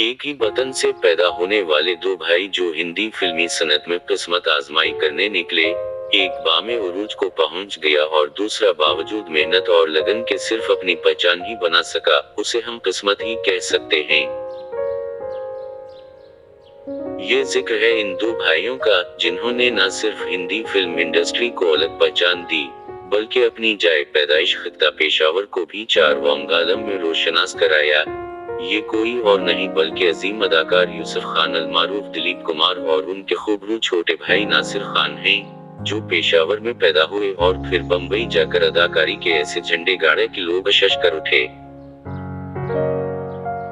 एक ही वतन से पैदा होने वाले दो भाई जो हिंदी फिल्मी सनत में किस्मत आजमाई करने निकले, एक बामे उरूज को पहुंच गया और दूसरा बावजूद मेहनत और लगन के सिर्फ अपनी पहचान ही बना सका, उसे हम किस्मत ही कह सकते हैं। ये जिक्र है इन दो भाइयों का, जिन्होंने न सिर्फ हिंदी फिल्म इंडस्ट्री को अलग पहचान दी, बल्कि अपनी जाए पैदाइश खित्ता पेशावर को भी चारवांग आलम में रोशनास कराया। ये कोई और नहीं बल्कि अजीम अदाकार यूसुफ खान अलमारूफ दिलीप कुमार और उनके खूबरू छोटे भाई नासिर खान हैं, जो पेशावर में पैदा हुए और फिर बम्बई जाकर अदाकारी के ऐसे झंडे गाड़े कि लोग अशश कर उठे।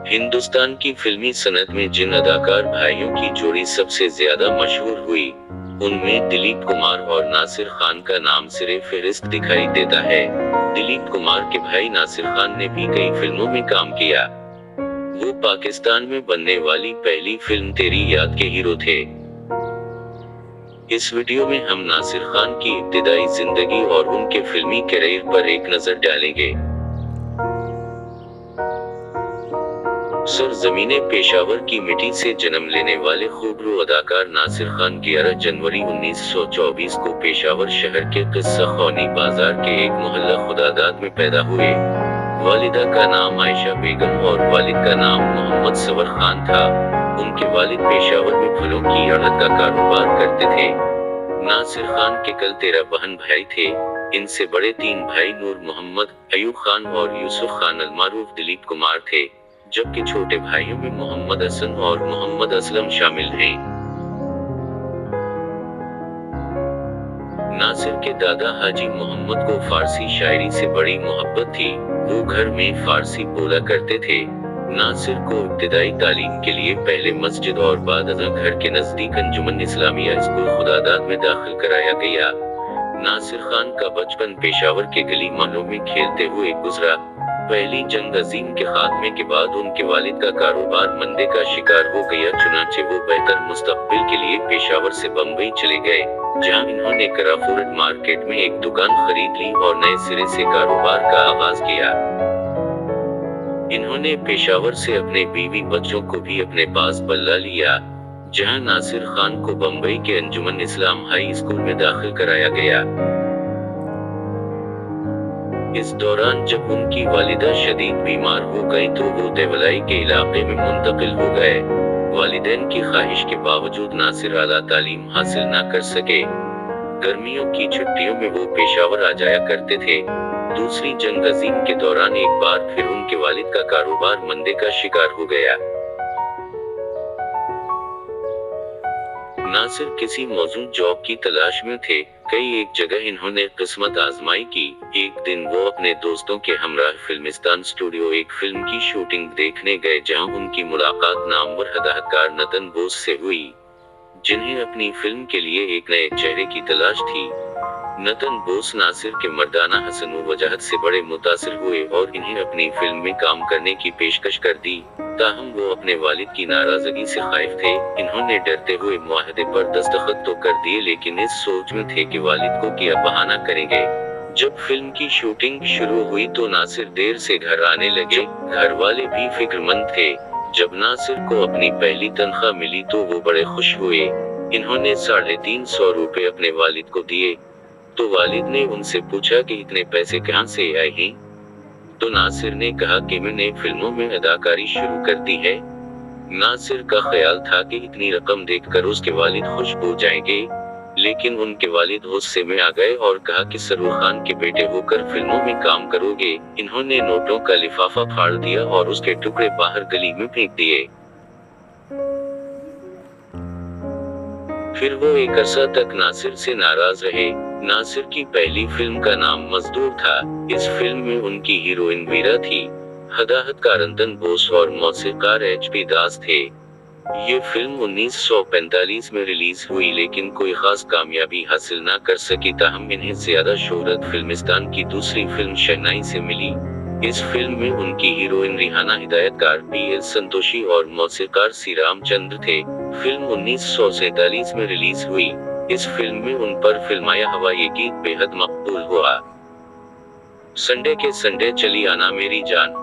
हिंदुस्तान की फिल्मी सनत में जिन अदाकार भाइयों की जोड़ी सबसे ज्यादा मशहूर हुई, उनमें दिलीप कुमार और नासिर खान का नाम सिरे फहरिस्त दिखाई देता है। दिलीप कुमार के भाई नासिर खान ने भी कई फिल्मों में काम किया। वो पाकिस्तान में बनने वाली पहली फिल्म तेरी याद के हीरो थे। इस वीडियो में हम नासिर खान की इब्तिदाई जिंदगी और उनके फिल्मी कैरियर पर एक नजर डालेंगे। सरजमीने पेशावर की मिट्टी से जन्म लेने वाले खूबरू अदाकार नासिर खान 11 जनवरी 1924 को पेशावर शहर के किस्सा खौनी बाजार के एक मोहल्ला खुदादाद में पैदा हुए। वालिदा का नाम आयशा बेगम और वालिद का नाम मोहम्मद सवर खान था। उनके वालिद पेशावर में फलों की आड़त का कारोबार करते थे। नासिर खान के कल 13 बहन भाई थे। इनसे बड़े 3 भाई नूर मोहम्मद, अयूब खान और यूसुफ खान अलमारूफ दिलीप कुमार थे, जबकि छोटे भाइयों में मोहम्मद हसन और मोहम्मद असलम शामिल हैं। नासिर के दादा हाजी मोहम्मद को फारसी शायरी से बड़ी मोहब्बत थी। वो घर में फारसी बोला करते थे। नासिर को इब्तिदाई तालीम के लिए पहले मस्जिद और बाद घर के नजदीक अंजुमन इस्लामिया स्कूल खुदादाद में दाखिल कराया गया। नासिर खान का बचपन पेशावर के गली मोहल्लों में खेलते हुए गुजरा। पहली जंग अजीम के खात्मे के बाद उनके वालिद का कारोबार मंदे का शिकार हो गया, चुनांचे वो बेहतर मुस्तकबिल के लिए पेशावर से बम्बई चले गए, जहां इन्होंने कराफोर्ड मार्केट में एक दुकान खरीद ली और नए सिरे से कारोबार का आगाज किया। इन्होंने पेशावर से अपने बीवी बच्चों को भी अपने पास बल्ला लिया, जहां नासिर खान को बम्बई के अंजुमन इस्लाम हाई स्कूल में दाखिल कराया गया। इस दौरान जब उनकी वालिदा शदीद बीमार हो गई तो वो देवलाई के इलाके में मुंतकिल हो गए। वालिदैन की ख्वाहिश के बावजूद नासिर आला तालीम हासिल न कर सके। गर्मियों की छुट्टियों में वो पेशावर आ जाया करते थे। दूसरी जंग अजीम के दौरान एक बार फिर उनके वालिद का कारोबार मंदे का शिकार हो गया। नासिर किसी मौजूद जॉब की तलाश में थे। कई एक जगह इन्होंने किस्मत आजमाई की। एक दिन वो अपने दोस्तों के हमराह फिल्मिस्तान स्टूडियो एक फिल्म की शूटिंग देखने गए, जहां उनकी मुलाकात नामवर हदायतकार नतन बोस से हुई, जिन्हें अपनी फिल्म के लिए एक नए चेहरे की तलाश थी। नतन बोस नासिर के मर्दाना हसन व वजाहत से बड़े मुतासिर हुए और इन्हें अपनी फिल्म में काम करने की पेशकश कर दी। ताहम वो अपने वालिद की नाराजगी से खाइफ थे। इन्होंने डरते हुए मुआहदे पर दस्तखत तो कर दिए, लेकिन इस सोच में थे कि वालिद को क्या बहाना करेंगे। जब फिल्म की शूटिंग शुरू हुई तो नासिर देर से घर आने लगे। घर वाले भी फिक्रमंद थे। जब नासिर को अपनी पहली तनख्वाह मिली तो वो बड़े खुश हुए। इन्होंने 350 रुपए अपने वालिद को दिए। तो वालिद ने उनसे पूछा कि इतने पैसे कहां से आए हैं? तो नासिर ने कहा कि मैंने फिल्मों में अदाकारी शुरू कर दी है। नासिर का ख्याल था कि इतनी रकम देखकर उसके वालिद खुश हो जाएंगे, लेकिन उनके वालिद गुस्से में आ गए और कहा कि सरूर खान के बेटे होकर फिल्मों में काम करोगे। इन्होंने नोटों का लिफाफा फाड़ दिया और उसके टुकड़े बाहर गली में फेंक दिए। फिर वो एक अरसा तक नासिर से नाराज रहे। नासिर की पहली फिल्म का नाम मजदूर था। इस फिल्म में उनकी हीरोइन वीरा थी। हदायतकार रंतन बोस और मौसीकार HP दास थे। ये फिल्म 1945 में रिलीज हुई, लेकिन कोई खास कामयाबी हासिल न कर सकी। ताहम इन्हें ज्यादा शोहरत फिल्मिस्तान की दूसरी फिल्म शहनाई से मिली। इस फिल्म में उनकी हीरोइन रिहाना, हिदायतकार PL संतोषी और मौसीकार सी रामचंद्र थे। फिल्म 1947 में रिलीज हुई। इस फिल्म में उन पर फिल्माया हवा ये गीत बेहद मकबूल हुआ। संडे के संडे चली आना मेरी जान।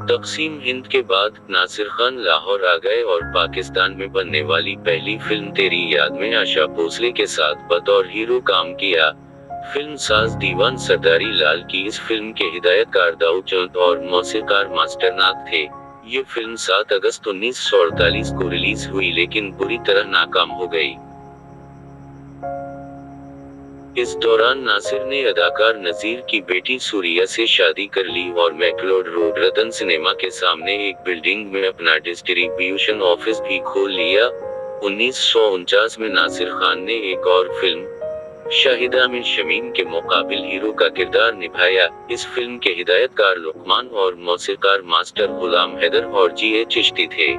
तकसीम हिंद के बाद नासिर खान लाहौर आ गए और पाकिस्तान में बनने वाली पहली फिल्म तेरी याद में आशा भोसले के साथ बतौर हीरो काम किया। फिल्म साज दीवान सरदारी लाल की इस फिल्म के हिदायतकार दाऊद चंद और मौसीकार मास्टर नाग थे। ये फिल्म 7 अगस्त 1948 को रिलीज हुई लेकिन बुरी तरह नाकाम हो गई। इस दौरान नासिर ने अदाकार नजीर की बेटी सूरिया से शादी कर ली और मैकलोड रोड रतन सिनेमा के सामने एक बिल्डिंग में अपना डिस्ट्रीब्यूशन ऑफिस भी खोल लिया। 1949 में नासिर खान ने एक और फिल्म शाहिदा में शमीम के मुकाबिल हीरो का किरदार निभाया। इस फिल्म के हिदायतकार लुकमान और मौसीकार मास्टर गुलाम हैदर और जी.ए. चिश्ती थे।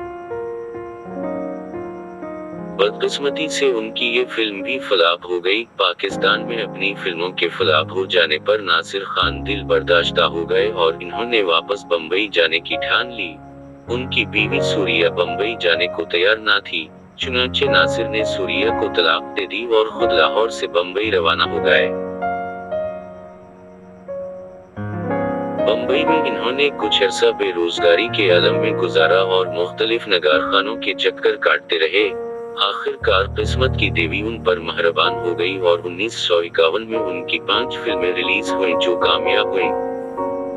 बदकिस्मती से उनकी ये फिल्म भी फ्लॉप हो गई। पाकिस्तान में अपनी फिल्मों के फ्लॉप हो जाने पर नासिर खान दिल बर्दाश्ता हो गए और इन्होंने वापस बम्बई जाने की ठान ली। उनकी बीवी सूरिया बम्बई जाने को तैयार ना थी, चुनांचे नासिर ने सूरिया को तलाक दे दी और खुद लाहौर से बम्बई रवाना हो गए। बम्बई में इन्होंने कुछ अरसा बेरोजगारी के आलम में गुजारा और मुख्तलिफ नगारखानों के चक्कर काटते रहे। आखिरकार किस्मत की देवी उन पर मेहरबान हो गई और 1951 में उनकी 5 फिल्में रिलीज हुई जो कामयाब हुई।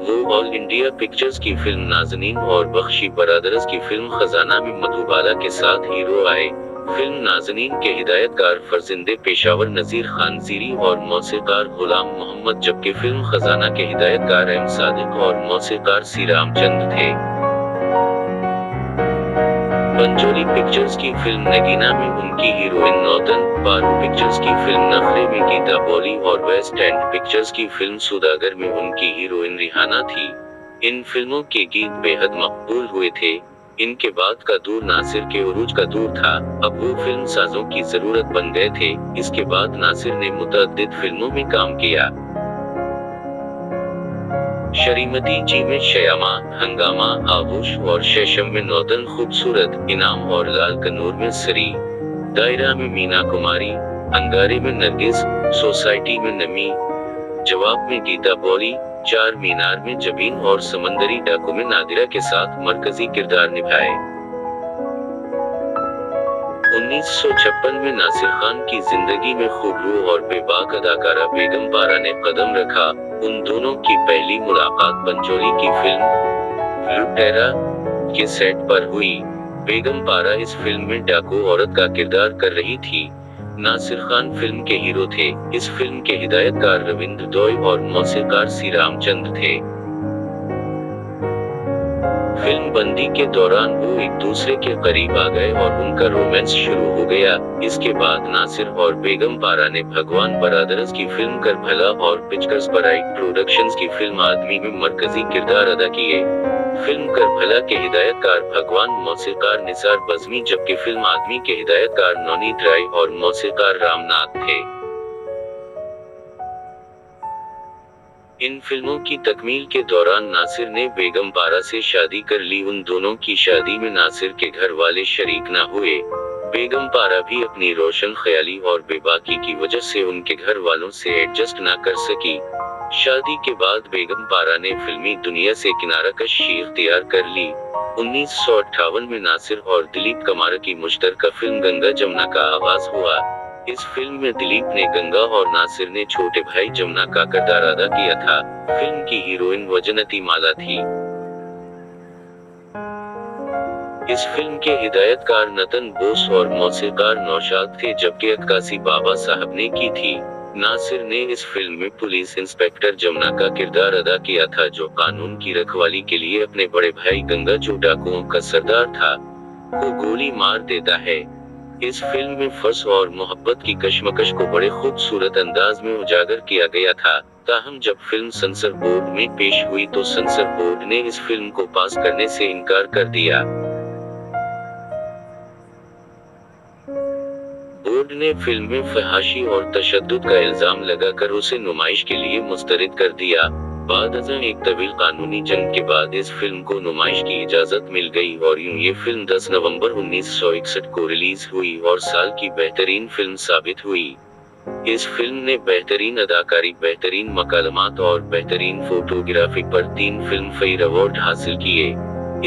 वो ऑल इंडिया पिक्चर्स की फिल्म नाज़नीन और बख्शी बरादर्स की फिल्म खजाना में मधुबाला के साथ हीरो आए। फिल्म नाज़नीन के हिदायतकार फरजिंदे पेशावर नजीर खान ज़ीरी और मौसीकार गुलाम मोहम्मद, जबकि फिल्म खजाना के हिदायतकार एम सादिक और मौसीकार सी रामचंद थे। पंचोली पिक्चर्स की फिल्म नगीना में उनकी हीरोइन नौतन, पारू पिक्चर्स की फिल्म नखरे में गीता बॉली और वेस्ट एंड पिक्चर्स की फिल्म सौदागर में उनकी हीरोइन रिहाना थी। इन फिल्मों के गीत बेहद मकबूल हुए थे। इनके बाद का दौर नासिर के उरूज का दौर था। अब वो फिल्म साजों की जरूरत बन गए थे। इसके बाद नासिर ने मुतअद्दिद फिल्मों में काम किया। शरीमती जी में शयामा, हंगामा, आगोश और शेषम में नौतन खूबसूरत, इनाम और लाल कनूर में सरी, दायरा में मीना कुमारी, अंगारे में नरगिस, सोसाइटी में नमी, जवाब में गीता बॉली, चार मीनार में जबीन और समंदरी डाकू में नादिरा के साथ मरकजी किरदार निभाए। 1956 में नासिर खान की जिंदगी में खूबरू और बेबाक अदाकारा बेगम पारा ने कदम रखा। उन दोनों की पहली मुलाकात पंचोली की फिल्म लुटेरा के सेट पर हुई। बेगम पारा इस फिल्म में डाकू औरत का किरदार कर रही थी। नासिर खान फिल्म के हीरो थे। इस फिल्म के हिदायतकार रविंद्र दोय और मौसीकार सी रामचंद थे। फिल्म बंदी के दौरान वो एक दूसरे के करीब आ गए और उनका रोमांस शुरू हो गया। इसके बाद नासिर और बेगम पारा ने भगवान बरादर्स की फिल्म कर भला और पिचकर्स बराइट प्रोडक्शंस की फिल्म आदमी में मरकजी किरदार अदा किए। फिल्म कर भला के हिदायतकार भगवान मौसीकार निसार बज़मी, जबकि फिल्म आदमी के हिदायतकार नवनीत राय और मौसीकार रामनाथ थे। इन फिल्मों की तकमील के दौरान नासिर ने बेगम पारा से शादी कर ली। उन दोनों की शादी में नासिर के घर वाले शरीक न हुए। बेगम पारा भी अपनी रोशन ख्याली और बेबाकी की वजह से उनके घर वालों से एडजस्ट न कर सकी। शादी के बाद बेगम पारा ने फिल्मी दुनिया से किनारा कशी इख्तियार कर ली। 1958 में नासिर और दिलीप कमार की मुश्तरका फिल्म गंगा जमुना का आगाज हुआ। इस फिल्म में दिलीप ने गंगा और नासिर ने छोटे भाई जमुना का किरदार अदा किया था। फिल्म की हीरोइन वजनती माला थी। इस फिल्म के हिदायतकार नतन बोस और मौसीकार नौशाद थे, जबकि अक्कासी बाबा साहब ने की थी। नासिर ने इस फिल्म में पुलिस इंस्पेक्टर जमुना का किरदार अदा किया था, जो कानून की रखवाली के लिए अपने बड़े भाई गंगा जो डाकुओं का सरदार था, को गोली मार देता है। इस फिल्म में फर्ज और मोहब्बत की कशमकश को बड़े खूबसूरत अंदाज में उजागर किया गया था। ताहम जब फिल्म सेंसर बोर्ड में पेश हुई तो सेंसर बोर्ड ने इस फिल्म को पास करने से इनकार कर दिया। बोर्ड ने फिल्म में फहाशी और तशद्दुद का इल्जाम लगाकर उसे नुमाइश के लिए मुस्तरद कर दिया। बाद अज़ं एक तवील कानूनी जंग के बाद इस फिल्म को नुमाइश की इजाजत मिल गई और यूं ये फिल्म 10 नवंबर 1961 को रिलीज हुई और साल की बेहतरीन फिल्म साबित हुई। इस फिल्म ने बेहतरीन अदाकारी, बेहतरीन मकालमात और बेहतरीन फोटोग्राफी पर 3 फिल्म फेयर अवार्ड हासिल किए।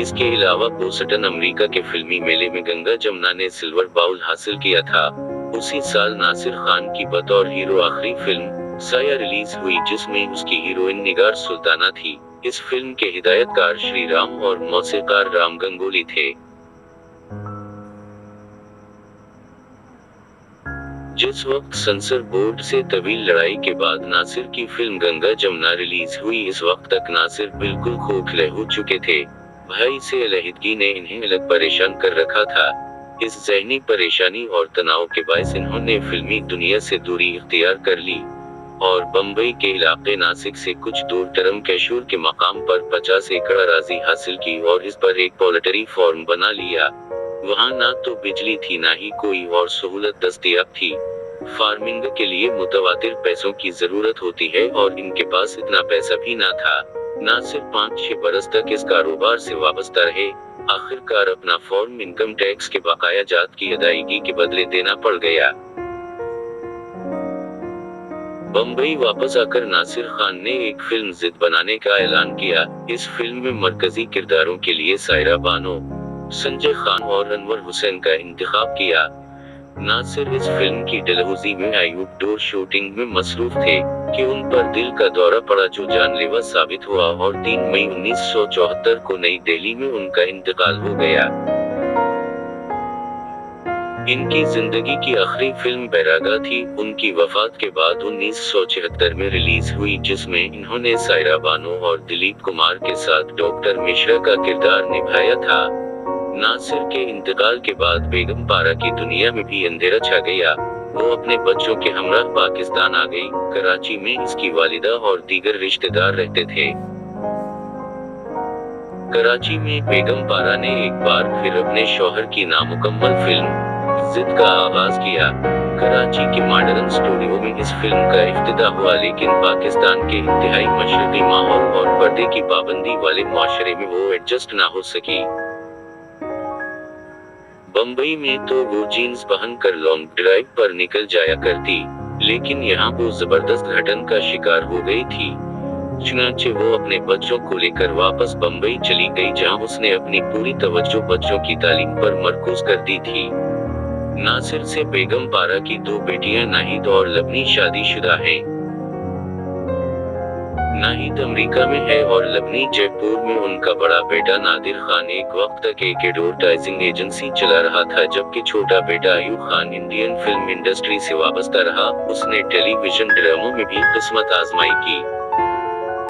इसके अलावा बोस्टन अमेरिका के फिल्मी मेले में गंगा जमुना ने सिल्वर बाउल हासिल किया था। उसी साल नासिर खान की बतौर हीरो आखिरी फिल्म साया रिलीज हुई, जिसमें उसकी हीरोइन निगार सुल्ताना थी। इस फिल्म के हिदायतकार श्री राम और मौसीकार राम गंगोली थे। जिस वक्त सेंसर बोर्ड से तवील लड़ाई के बाद नासिर की फिल्म गंगा जमुना रिलीज हुई, इस वक्त तक नासिर बिल्कुल खोखले हो चुके थे। भाई से अलहदगी ने इन्हें अलग परेशान कर रखा था। इस ज़हनी परेशानी और तनाव के बायस इन्होंने फिल्मी दुनिया से दूरी इख्तियार कर ली और बम्बई के इलाके नासिक से कुछ दूर टरम कैशूर के मकाम पर 50 एकड़ अराजी हासिल की और इस पर एक पोल्ट्री फार्म बना लिया। वहाँ ना तो बिजली थी, ना ही कोई और सहूलत दस्तयाब थी। फार्मिंग के लिए मुतवातिर पैसों की जरूरत होती है और इनके पास इतना पैसा भी ना था। नासिर 5-6 बरस तक इस कारोबार से वाबस्ता रहे। आखिरकार अपना फॉर्म इनकम टैक्स के बकाया जात की अदायगी के बदले देना पड़ गया। बम्बई वापस आकर नासिर खान ने एक फिल्म जिद बनाने का ऐलान किया। इस फिल्म में मरकजी किरदारों के लिए सायरा बानो, संजय खान और अनवर हुसैन का इंतखाब किया। नासिर इस फिल्म की डलहौजी में आउटडोर शूटिंग में मसरूफ थे कि उन पर दिल का दौरा पड़ा, जो जानलेवा साबित हुआ और 3 मई 1974 को नई दिल्ली में उनका इंतकाल हो गया। इनकी जिंदगी की आखिरी फिल्म बैरागा थी। उनकी वफात के बाद 1976 में रिलीज हुई, जिसमें इन्होंने सायरा बानो और दिलीप कुमार के साथ डॉक्टर मिश्रा का किरदार निभाया था। नासिर के इंतकाल के बाद बेगम पारा की दुनिया में भी अंधेरा छा गया। वो अपने बच्चों के हमराह पाकिस्तान आ गई। कराची में इसकी वालिदा और दीगर रिश्तेदार रहते थे। कराची में बेगम पारा ने एक बार फिर अपने शौहर की नामुकम्मल फिल्म जिद का आगाज किया। कराची के मॉडर्न स्टूडियो में इस फिल्म का इफ्तिताह हुआ, लेकिन पाकिस्तान के इंतहाई मशरकी माहौल और पर्दे की पाबंदी वाले मुआशरे में वो एडजस्ट ना हो सकी। बम्बई में तो वो जीन्स पहनकर लॉन्ग ड्राइव पर निकल जाया करती, लेकिन यहाँ वो जबरदस्त घटन का शिकार हो गई थी। चुनांचे वो अपने बच्चों को लेकर वापस बम्बई चली गई, जहाँ उसने अपनी पूरी तवज्जो बच्चों की तालीम पर मरकूज कर दी थी। नासिर से बेगम पारा की 2 बेटियां नाहिद और लबनी शादीशुदा हैं। नाहिद अमेरिका में है और लबनी जयपुर में। उनका बड़ा बेटा नादिर खान एक वक्त तक एक एडवर्टाइजिंग एजेंसी चला रहा था, जबकि छोटा बेटा Ayub Khan Indian film industry से वाबस्ता रहा। उसने टेलीविजन ड्रामों में भी किस्मत आजमाई की।